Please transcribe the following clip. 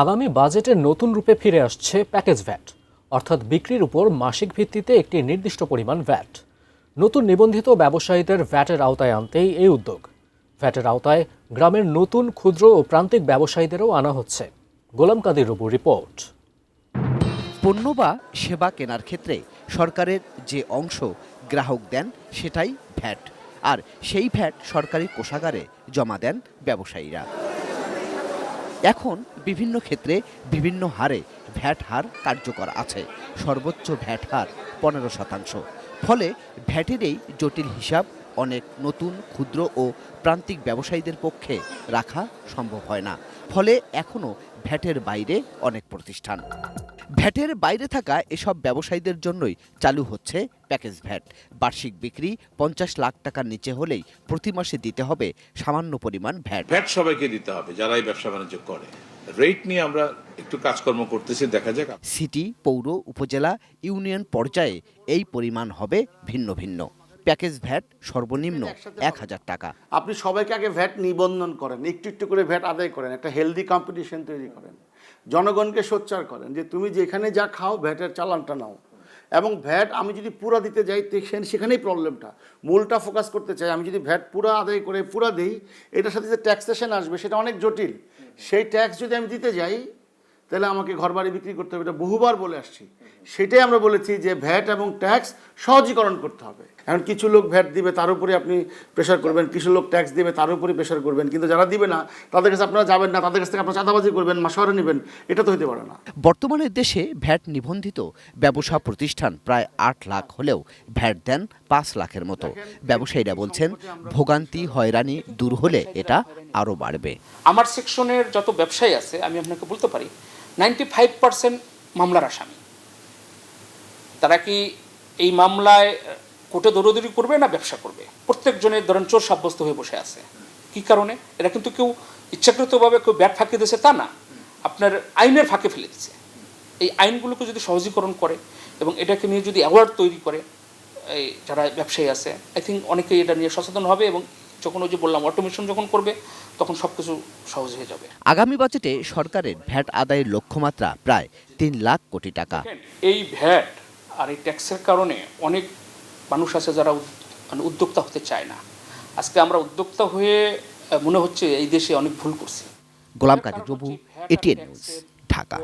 আগামী বাজেটে নতুন রূপে ফিরে আসছে প্যাকেজ ভ্যাট, অর্থাৎ বিক্রির উপর মাসিক ভিত্তিতে একটি নির্দিষ্ট পরিমাণ ভ্যাট। নতুন নিবন্ধিত ব্যবসায়ীদের ভ্যাটের আওতায় আনতেই এই উদ্যোগ। ভ্যাটের আওতায় গ্রামের নতুন ক্ষুদ্র ও প্রান্তিক ব্যবসায়ীদেরও আনা হচ্ছে। গোলাম কাদির রুবুর রিপোর্ট। পণ্য বা সেবা কেনার ক্ষেত্রে সরকারের যে অংশ গ্রাহক দেন সেটাই ভ্যাট, আর সেই ভ্যাট সরকারি কোষাগারে জমা দেন ব্যবসায়ীরা। এখন বিভিন্ন ক্ষেত্রে বিভিন্ন হারে ভ্যাট হার কার্যকর আছে। সর্বোচ্চ ভ্যাট হার 15%। ফলে ভ্যাটের এই জটিল হিসাব অনেক নতুন ক্ষুদ্র ও প্রান্তিক ব্যবসায়ীদের পক্ষে রাখা সম্ভব হয় না। ফলে এখনও ভ্যাটের বাইরে অনেক প্রতিষ্ঠান। ভ্যাটের বাইরে থাকা এসব ব্যবসায়ীদের জন্যই চালু হচ্ছে প্যাকেজ ভ্যাট। বার্ষিক বিক্রি 50 লাখ টাকার নিচে হলেই প্রতি মাসে দিতে হবে সামান্য পরিমাণ ভ্যাট। ভ্যাট সবাইকে দিতে হবে যারা এই ব্যবসা বাণিজ্য করে। রেট নিয়ে আমরা একটু কাজকর্ম করতেছি, দেখা যাক। সিটি, পৌর, উপজেলা, ইউনিয়ন পর্যায়ে এই পরিমাণ হবে ভিন্ন ভিন্ন। প্যাকেজ ভ্যাট সর্বনিম্ন 1000 টাকা। আপনি সবাইকে আগে ভ্যাট নিবন্ধন করেন, একটু একটু করে ভ্যাট আদায় করেন, একটা হেলদি কম্পিটিশন তৈরি করেন, জনগণকে সোচ্চার করেন যে তুমি যেখানে যা খাও ভ্যাটের চালানটা নাও। এবং ভ্যাট আমি যদি পুরা দিতে যাই সেখানেই প্রবলেমটা, মূলটা ফোকাস করতে চাই। আমি যদি ভ্যাট পুরা আদায় করে পুরা দিই, এটার সাথে যে ট্যাক্সেশন আসবে সেটা অনেক জটিল। সেই ট্যাক্স যদি আমি দিতে যাই তাহলে আমাকে ঘরবাড়ি বিক্রি করতে হবে। এটা বহুবার বলে আসছি। সেটাই আমরা বলেছি যে ভ্যাট এবং ট্যাক্স সহজীকরণ করতে হবে। এখন কিছু লোক ভ্যাট দিবে তার উপরে আপনি প্রেশার করবেন, কিছু লোক ট্যাক্স দিবে তার উপরে প্রেশার করবেন, কিন্তু যারা দিবে না তাদের কাছে আপনারা যাবেন না, তাদের কাছ থেকে আপনারা চাঁদাবাজি করবেন, মাসোয়ারা নেবেন। এটা তো হতে পারে না। বর্তমানে দেশে ভ্যাট নিবন্ধিত ব্যবসা প্রতিষ্ঠান প্রায় 8 লাখ হলেও ভ্যাট দেন 5 লাখের মতো। ব্যবসায়ীরা বলছেন ভোগান্তি হয়রানি দূর হলে এটা আরও বাড়বে। আমার সেকশনের যত ব্যবসায়ী আছে আমি আপনাকে বলতে পারি 95% মামলার আসামি। তারা কি এই মামলায় কোর্টে দৌড়দৌড়ি করবে না ব্যবসা করবে? প্রত্যেকজনের ধরেন চোর সাব্যস্ত হয়ে বসে আছে। কি কারণে? এরা কিন্তু কেউ ইচ্ছাকৃতভাবে কেউ ব্যাট ফাঁকি দিয়েছে তা না, আপনার আইনের ফাঁকে ফেলে দিচ্ছে। এই আইনগুলোকে যদি সহজীকরণ করে এবং এটাকে নিয়ে যদি অ্যাওয়ার্ড তৈরি করে এই যারা ব্যবসায়ী আছে, আই থিঙ্ক অনেকেই এটা নিয়ে সচেতন হবে এবং যখন ওই যে বললাম অটোমেশন যখন করবে তখন সব কিছু সহজ হয়ে যাবে। আগামী বাজেটে সরকারের ভ্যাট আদায়ের লক্ষ্যমাত্রা প্রায় 3 লাখ কোটি টাকা। এই ভ্যাট আর এই ট্যাক্সের কারণে অনেক মানুষ আছে যারা উদ্যোক্তা হতে চায় না। আজকে আমরা উদ্যোক্তা হয়ে মনে হচ্ছে এই দেশে অনেক ভুল করছি। গোলাম কাদির রুবু, এটিএন নিউজ, ঢাকা।